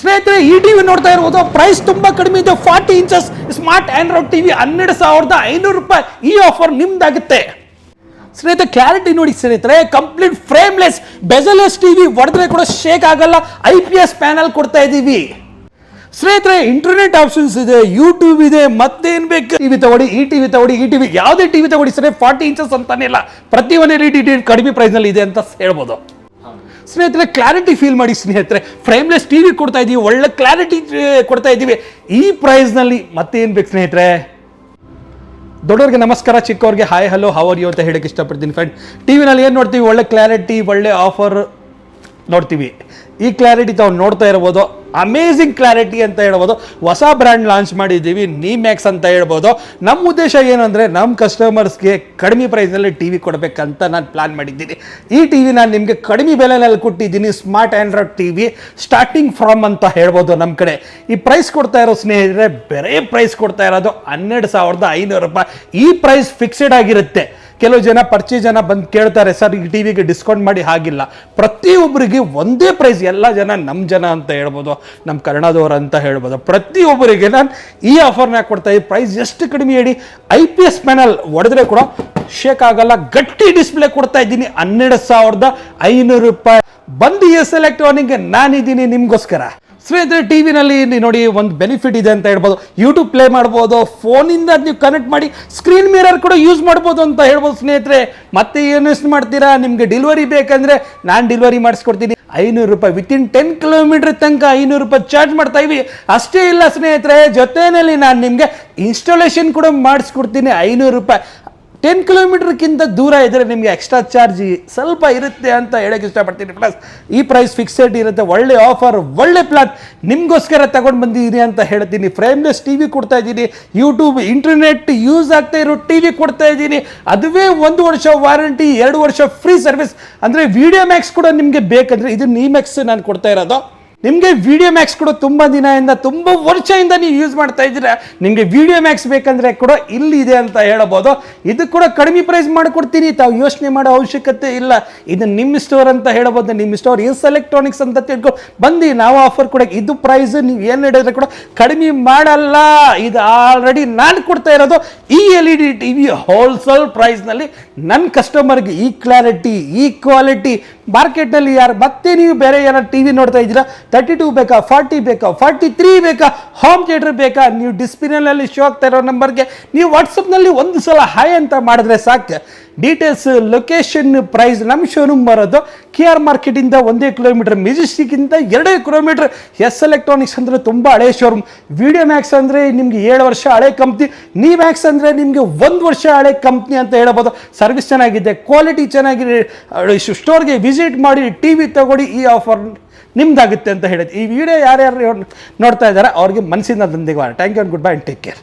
ಸ್ನೇಹಿತರೆ, ಈ ಟಿವಿ ನೋಡ್ತಾ ಇರ್ಬೋದು, ಪ್ರೈಸ್ ತುಂಬಾ ಕಡಿಮೆ ಇದೆ. 40 ಇಂಚಸ್ ಸ್ಮಾರ್ಟ್ ಆಂಡ್ರಾಯ್ಡ್ ಟಿವಿ 12,500 ರೂಪಾಯಿ. ಈ ಆಫರ್ ನಿಮ್ದಾಗುತ್ತೆ ಸ್ನೇಹಿತರೆ. ಕ್ಲಾರಿಟಿ ನೋಡಿ ಸ್ನೇಹಿತರೆ, ಕಂಪ್ಲೀಟ್ ಫ್ರೇಮ್ಲೆಸ್ ಬೆಜಲೆಸ್ ಟಿವಿ, ಹೊಡೆದ್ರೆ ಕೂಡ ಶೇಕ್ ಆಗಲ್ಲ. IPS ಪ್ಯಾನಲ್ ಕೊಡ್ತಾ ಇದೀವಿ ಸ್ನೇಹಿತರೆ. ಇಂಟರ್ನೆಟ್ ಆಪ್ಷನ್ಸ್ ಇದೆ, ಯೂಟ್ಯೂಬ್ ಇದೆ, ಮತ್ತೇನ್ ಬೇಕು. ಟಿವಿ ತಗೊಳ್ಳಿ, ಈ ಟಿವಿ ತಗೊಳ್ಳಿ, ಈ ಟಿವಿ ಯಾವುದೇ ಟಿವಿ ತಗೊಳ್ಳಿ ಸರಿ. 40 ಇಂಚಸ್ ಅಂತಾನೆ ಇಲ್ಲ, ಪ್ರತಿ ಒಂದು LED ಕಡಿಮೆ ಪ್ರೈಸ್ ನಲ್ಲಿ ಇದೆ ಅಂತ ಹೇಳ್ಬೋದು ಸ್ನೇಹಿತರೆ. ಕ್ಲಾರಿಟಿ ಫೀಲ್ ಮಾಡಿ ಸ್ನೇಹಿತರೆ, ಫ್ರೇಮ್ಲೆಸ್ ಟಿವಿ ಕೊಡ್ತಾ ಇದೀವಿ, ಒಳ್ಳೆ ಕ್ಲಾರಿಟಿ ಕೊಡ್ತಾ ಇದೀವಿ ಈ ಪ್ರೈಸ್ ನಲ್ಲಿ. ಮತ್ತೇನ್ ಬೇಕು ಸ್ನೇಹಿತರೆ. ದೊಡ್ಡವ್ರಿಗೆ ನಮಸ್ಕಾರ, ಚಿಕ್ಕವ್ರಿಗೆ hi hello how are you ಅಂತ ಹೇಳಕ್ಕೆ ಇಷ್ಟಪಡ್ತೀನಿ ಫ್ರೆಂಡ್. ಟಿವಿನಲ್ಲಿ ಏನು ನೋಡ್ತೀವಿ, ಒಳ್ಳೆ ಕ್ಲಾರಿಟಿ, ಒಳ್ಳೆ ಆಫರ್ ನೋಡ್ತೀವಿ. ಈ ಕ್ಲಾರಿಟಿ ತಾವು ನೋಡ್ತಾ ಇರ್ಬೋದು, ಅಮೇಝಿಂಗ್ ಕ್ಲಾರಿಟಿ ಅಂತ ಹೇಳ್ಬೋದು. ಹೊಸ ಬ್ರ್ಯಾಂಡ್ ಲಾಂಚ್ ಮಾಡಿದ್ದೀವಿ, ನೀಮ್ಯಾಕ್ಸ್ ಅಂತ ಹೇಳ್ಬೋದು. ನಮ್ಮ ಉದ್ದೇಶ ಏನಂದರೆ, ನಮ್ಮ ಕಸ್ಟಮರ್ಸ್ಗೆ ಕಡಿಮೆ ಪ್ರೈಸ್ನಲ್ಲಿ ಟಿವಿ ಕೊಡಬೇಕಂತ ನಾನು ಪ್ಲಾನ್ ಮಾಡಿದ್ದೀನಿ. ಈ ಟಿವಿ ನಾನು ನಿಮಗೆ ಕಡಿಮೆ ಬೆಲೆನಲ್ಲಿ ಕೊಟ್ಟಿದ್ದೀನಿ. Smart Android TV starting from ಅಂತ ಹೇಳ್ಬೋದು ನಮ್ಮ ಕಡೆ. ಈ ಪ್ರೈಸ್ ಕೊಡ್ತಾ ಇರೋ ಸ್ನೇಹಿತರೆ, ಬೇರೆ ಪ್ರೈಸ್ ಕೊಡ್ತಾ ಇರೋದು 12,500 ರೂಪಾಯಿ. ಈ ಪ್ರೈಸ್ ಫಿಕ್ಸೆಡ್ ಆಗಿರುತ್ತೆ. ಕೆಲವು ಜನ ಜನ ಬಂದು ಕೇಳ್ತಾರೆ, ಸರ್ ಈ ಟಿವಿಗೆ ಡಿಸ್ಕೌಂಟ್ ಮಾಡಿ. ಹಾಗಿಲ್ಲ, ಪ್ರತಿಯೊಬ್ಬರಿಗೆ ಒಂದೇ ಪ್ರೈಸ್. ಎಲ್ಲ ಜನ ನಮ್ಮ ಜನ ಅಂತ ಹೇಳ್ಬೋದು, ನಮ್ಮ ಕನ್ನಡದವರು ಅಂತ ಹೇಳ್ಬೋದು. ಪ್ರತಿಯೊಬ್ಬರಿಗೆ ನಾನು ಈ ಆಫರ್ನ ಕೊಡ್ತಾ ಇದ್ದೀನಿ. ಪ್ರೈಸ್ ಎಷ್ಟು ಕಡಿಮೆ ಹೇಳಿ, IPS ಪ್ಯಾನಲ್ ಹೊಡೆದ್ರೆ ಕೂಡ ಶೇಕ್ ಆಗಲ್ಲ, ಗಟ್ಟಿ ಡಿಸ್ಪ್ಲೇ ಕೊಡ್ತಾ ಇದ್ದೀನಿ. 12,500 ರೂಪಾಯಿ. ಬಂದು ಎಸ್ ಎಲೆಕ್ಟ್ರಾನಿಕ್ ನಾನಿದ್ದೀನಿ ನಿಮ್ಗೋಸ್ಕರ ಸ್ನೇಹಿತರೆ. ಟಿವಿನಲ್ಲಿ ನೋಡಿ ಒಂದು ಬೆನಿಫಿಟ್ ಇದೆ ಅಂತ ಹೇಳ್ಬೋದು. ಯೂಟ್ಯೂಬ್ ಪ್ಲೇ ಮಾಡ್ಬೋದು, ಫೋನಿಂದ ನೀವು ಕನೆಕ್ಟ್ ಮಾಡಿ ಸ್ಕ್ರೀನ್ ಮಿರರ್ ಕೂಡ ಯೂಸ್ ಮಾಡ್ಬೋದು ಅಂತ ಹೇಳ್ಬೋದು ಸ್ನೇಹಿತರೆ. ಮತ್ತೆ ಏನು ಎಷ್ಟು ಮಾಡ್ತೀರಾ, ನಿಮಗೆ ಡೆಲಿವರಿ ಬೇಕಂದ್ರೆ ನಾನು ಡೆಲಿವರಿ ಮಾಡಿಸ್ಕೊಡ್ತೀನಿ. 500 ರೂಪಾಯಿ ವಿತಿನ್ 10 ಕಿಲೋಮೀಟರ್ ತನಕ 500 ರೂಪಾಯಿ ಚಾರ್ಜ್ ಮಾಡ್ತಾ ಇವಿ. ಅಷ್ಟೇ ಇಲ್ಲ ಸ್ನೇಹಿತರೆ, ಜೊತೆಯಲ್ಲಿ ನಾನು ನಿಮಗೆ ಇನ್ಸ್ಟಾಲೇಷನ್ ಕೂಡ ಮಾಡಿಸ್ಕೊಡ್ತೀನಿ. 500 ರೂಪಾಯಿ. 10 ಕಿಲೋಮೀಟರ್ಗಿಂತ ದೂರ ಇದ್ದರೆ ನಿಮಗೆ ಎಕ್ಸ್ಟ್ರಾ ಚಾರ್ಜ್ ಸ್ವಲ್ಪ ಇರುತ್ತೆ ಅಂತ ಹೇಳಕ್ಕೆ ಇಷ್ಟಪಡ್ತೀನಿ. ಪ್ಲಸ್ ಈ ಪ್ರೈಸ್ ಫಿಕ್ಸೆಡ್ ಇರುತ್ತೆ. ಒಳ್ಳೆ ಆಫರ್, ಒಳ್ಳೆ ಪ್ಲಾನ್ ನಿಮಗೋಸ್ಕರ ತಗೊಂಡು ಬಂದಿದ್ದೀನಿ ಅಂತ ಹೇಳ್ತೀನಿ. ಫ್ರೇಮ್ಲೆಸ್ ಟಿವಿ ಕೊಡ್ತಾ ಇದ್ದೀನಿ, ಯೂಟ್ಯೂಬ್ ಇಂಟರ್ನೆಟ್ ಯೂಸ್ ಆಗ್ತಾ ಇರೋ ಟಿವಿ ಕೊಡ್ತಾ ಇದ್ದೀನಿ. ಅದುವೇ 1 ವರ್ಷ ವಾರಂಟಿ, 2 ವರ್ಷ ಫ್ರೀ ಸರ್ವಿಸ್. ಅಂದರೆ ವಿಡಿಯೋ ಮ್ಯಾಕ್ಸ್ ಕೂಡ ನಿಮಗೆ ಬೇಕಂದರೆ ಇದು ನೀಮ್ಯಾಕ್ಸ್ ನಾನು ಕೊಡ್ತಾ ಇರೋದು. ನಿಮಗೆ ವಿಡಿಯೋ ಮ್ಯಾಕ್ಸ್ ಕೂಡ ತುಂಬ ದಿನದಿಂದ, ತುಂಬ ವರ್ಷದಿಂದ ನೀವು ಯೂಸ್ ಮಾಡ್ತಾ ಇದ್ದೀರಾ. ನಿಮಗೆ ವಿಡಿಯೋ ಮ್ಯಾಕ್ಸ್ ಬೇಕಂದ್ರೆ ಕೂಡ ಇಲ್ಲಿದೆ ಅಂತ ಹೇಳ್ಬೋದು. ಇದು ಕೂಡ ಕಡಿಮೆ ಪ್ರೈಸ್ ಮಾಡಿಕೊಡ್ತೀನಿ, ತಾವು ಯೋಚನೆ ಮಾಡೋ ಅವಶ್ಯಕತೆ ಇಲ್ಲ. ಇದು ನಿಮ್ಮ ಸ್ಟೋರ್ ಅಂತ ಹೇಳ್ಬೋದು. ನಿಮ್ಮ ಸ್ಟೋರ್ ಎಸ್ ಎಲೆಕ್ಟ್ರಾನಿಕ್ಸ್ ಅಂತ ತಿಳ್ಕೊ ಬಂದು ನಾವು ಆಫರ್ ಕೊಡೋಕೆ. ಇದು ಪ್ರೈಸ್ ನೀವು ಏನು ಹೇಳಿದ್ರೆ ಕೂಡ ಕಡಿಮೆ ಮಾಡಲ್ಲ. ಇದು ಆಲ್ರೆಡಿ ನಾನು ಕೊಡ್ತಾ ಇರೋದು ಈ LED ಟಿವಿ ಹೋಲ್ಸೇಲ್ ಪ್ರೈಸ್ನಲ್ಲಿ ನನ್ನ ಕಸ್ಟಮರ್ಗೆ. ಈ ಕ್ಲಾರಿಟಿ, ಈ ಕ್ವಾಲಿಟಿ ಮಾರ್ಕೆಟ್ನಲ್ಲಿ ಯಾರು ಮತ್ತೆ ನೀವು ಬೇರೆ ಏನಾರು ಟಿವಿ ನೋಡ್ತಾ ಇದ್ದೀರಾ, 32 ಬೇಕಾ, 40 ಬೇಕಾ, 43 ಬೇಕಾ, ಹೋಮ್ ಥಿಯೇಟರ್ ಬೇಕಾ, ನೀವು ಡಿಸ್ಪ್ಲೇನಲ್ಲಿ ಶೋ ಆಗ್ತಾ ಇರೋ ನಂಬರ್ಗೆ ನೀವು ವಾಟ್ಸಪ್ನಲ್ಲಿ ಒಂದು ಸಲ ಹಾಯ್ ಅಂತ ಮಾಡಿದ್ರೆ ಸಾಕು. Details, location, price. ನಮ್ಮ ಶೋರೂಮ್ ಬರೋದು KR ಮಾರ್ಕೆಟಿಂದ 1 ಕಿಲೋಮೀಟರ್, ಮೆಜೆಸ್ಟಿಕ್ಕಿಂದ 2 ಕಿಲೋಮೀಟರ್. ಎಸ್ ಎಲೆಕ್ಟ್ರಾನಿಕ್ಸ್ ಅಂದರೆ ತುಂಬ ಹಳೆ ಶೋರೂಮ್. ವಿಡಿಯೋ ಮ್ಯಾಕ್ಸ್ ಅಂದರೆ ನಿಮಗೆ 7 ವರ್ಷ ಹಳೆ ಕಂಪ್ನಿ, ನೀಮ್ಯಾಕ್ಸ್ ಅಂದರೆ ನಿಮಗೆ 1 ವರ್ಷ ಹಳೆ ಕಂಪ್ನಿ ಅಂತ ಹೇಳ್ಬೋದು. ಸರ್ವಿಸ್ ಚೆನ್ನಾಗಿದೆ, ಕ್ವಾಲಿಟಿ ಚೆನ್ನಾಗಿದೆ. ಸ್ಟೋರ್ಗೆ ವಿಸಿಟ್ ಮಾಡಿ ಟಿವಿ ತಗೊಳ್ಳಿ. ಈ ಆಫರ್ ನಿಮ್ದಾಗುತ್ತೆ ಅಂತ ಹೇಳಿದೆ. ಈ ವಿಡಿಯೋ ಯಾರ್ಯಾರು ನೋಡ್ತಾ ಇದ್ದಾರೆ ಅವ್ರಿಗೆ ಮನಸ್ಸಿಂದ ಧನ್ಯವಾದ. Thank you and good bye and take care.